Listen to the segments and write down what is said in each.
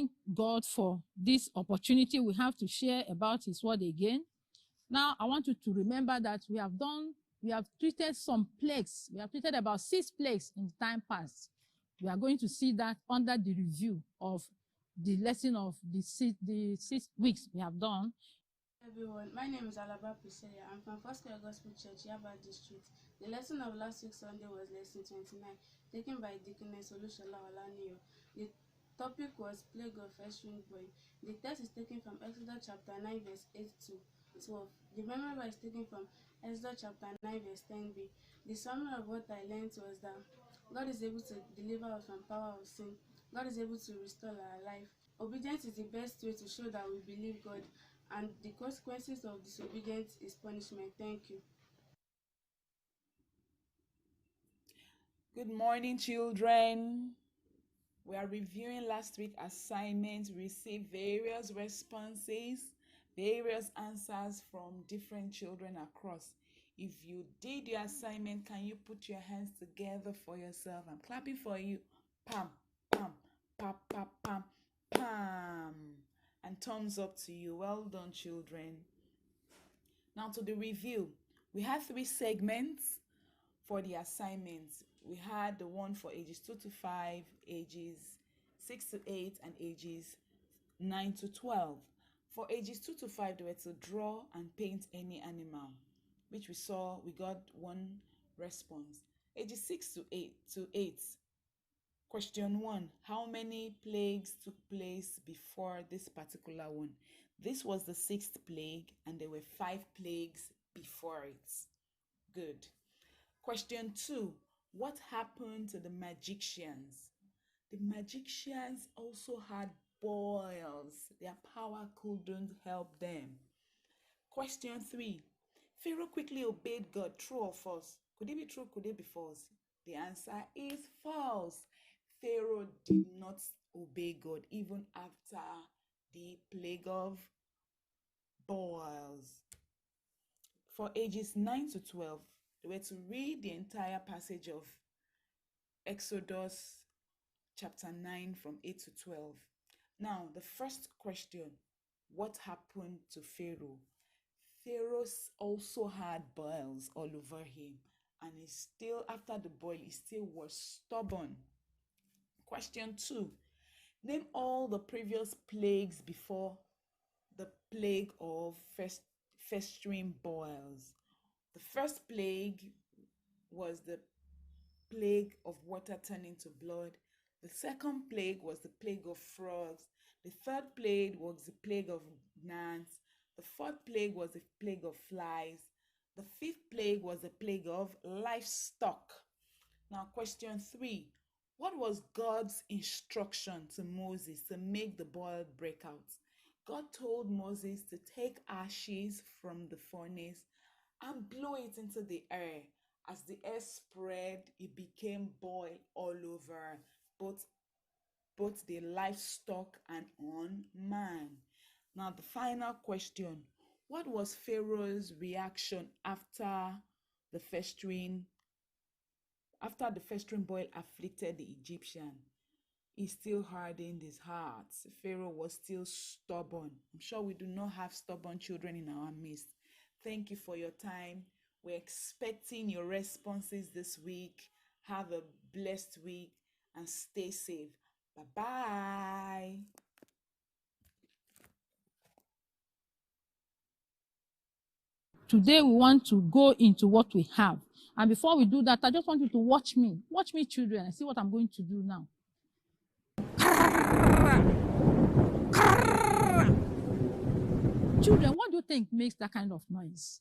thank God for this opportunity we have to share about His word again. Now, I want you to remember that we have treated some plagues. We have treated about 6 plagues in time past. We are going to see that under the review of the lesson of the 6 weeks we have done. Everyone, my name is Alaba Priscilla. I'm from Foursquare Gospel Church, Yaba District. The lesson of last week Sunday was lesson 29, taken by Deaconess Olushola Olaniyo. The topic was plague of first-ring boy. The text is taken from Exodus chapter 9, verse 8 to 12. The memory verse is taken from Exodus chapter 9, verse 10b. The summary of what I learned was that God is able to deliver us from power of sin. God is able to restore our life. Obedience is the best way to show that we believe God, and the consequences of disobedience is punishment. Thank you. Good morning, children. We are reviewing last week's assignment. We received various responses, various answers from different children across. If you did your assignment, can you put your hands together for yourself? I'm clapping for you. Pam, pam, pam, pam, pam, pam. And thumbs up to you. Well done, children. Now to the review. We had 3 segments for the assignments. We had the one for ages 2 to 5, ages 6 to 8, and ages 9 to 12. For ages 2 to 5, they were to draw and paint any animal, which we saw we got 1 response. Ages 6 to 8, question 1, how many plagues took place before this particular one? This was the 6th plague, and there were 5 plagues before it. Good. Question 2, what happened to the magicians? The magicians also had boils. Their power couldn't help them. Question 3, Pharaoh quickly obeyed God. True or false? Could it be true? Could it be false? The answer is false. Pharaoh did not obey God even after the plague of boils. For ages 9 to 12, they were to read the entire passage of Exodus chapter 9 from 8 to 12. Now, the first question, what happened to Pharaoh? Pharaoh also had boils all over him, and he still, after the boil, he still was stubborn. Question 2, name all the previous plagues before the plague of festering boils. The first plague was the plague of water turning to blood. The second plague was the plague of frogs. The third plague was the plague of gnats. The fourth plague was the plague of flies. The fifth plague was the plague of livestock. Now, question 3. What was God's instruction to Moses to make the boil break out? God told Moses to take ashes from the furnace and blow it into the air. As the air spread, it became boil all over, both the livestock and on man. Now, the final question. What was Pharaoh's reaction after the festering boil afflicted the Egyptian? He still hardened his heart. Pharaoh was still stubborn. I'm sure we do not have stubborn children in our midst. Thank you for your time. We're expecting your responses this week. Have a blessed week and stay safe. Bye-bye. Today we want to go into what we have. And before we do that, I just want you to watch me. Watch me, children, and see what I'm going to do now. Children, what do you think makes that kind of noise?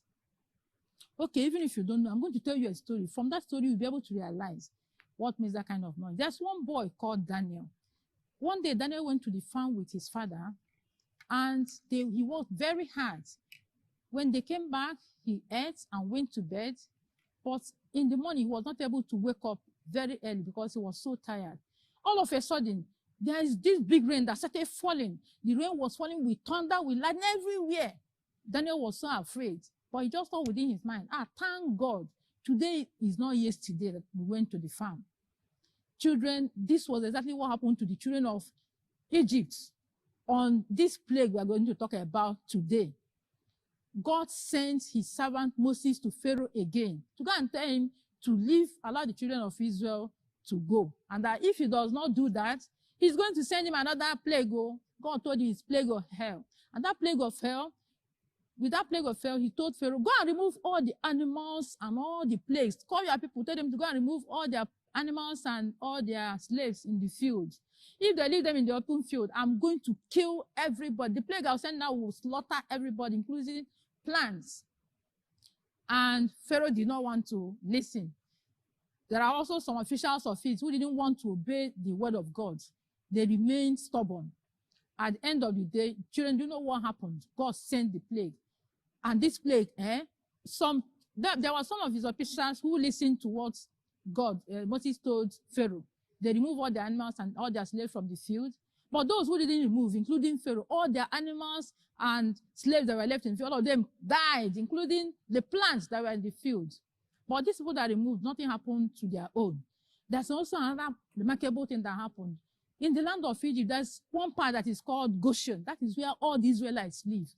Okay, even if you don't know, I'm going to tell you a story. From that story, you'll be able to realize what makes that kind of noise. There's one boy called Daniel. One day, Daniel went to the farm with his father, and he worked very hard. When they came back, he ate and went to bed. But in the morning, he was not able to wake up very early because he was so tired. All of a sudden, there is this big rain that started falling. The rain was falling with thunder, with lightning everywhere. Daniel was so afraid, but he just thought within his mind, thank God, today is not yesterday that we went to the farm. Children, this was exactly what happened to the children of Egypt, on this plague we are going to talk about today, God sent his servant Moses to Pharaoh again to go and tell him to leave, allow the children of Israel to go. And that if he does not do that, he's going to send him another plague. God told him it's plague of hell. And that plague of hell, with that plague of hell, he told Pharaoh, go and remove all the animals and all the plagues. Call your people, tell them to go and remove all their animals and all their slaves in the field. If they leave them in the open field, I'm going to kill everybody. The plague I'll send now will slaughter everybody, including plants. And Pharaoh did not want to listen. There are also some officials of it who didn't want to obey the word of God. They remained stubborn. At the end of the day, children, do you know what happened? God sent the plague. And this plague, there were some of his officials who listened to what Moses told Pharaoh. They removed all the animals and all their slaves from the field. But those who didn't remove, including Pharaoh, all their animals and slaves that were left in the field, all of them died, including the plants that were in the field. But these people that removed, nothing happened to their own. There's also another remarkable thing that happened. In the land of Egypt, there's one part that is called Goshen. That is where all the Israelites live.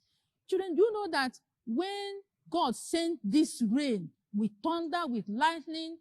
Children, do you know that when God sent this rain with thunder, with lightning,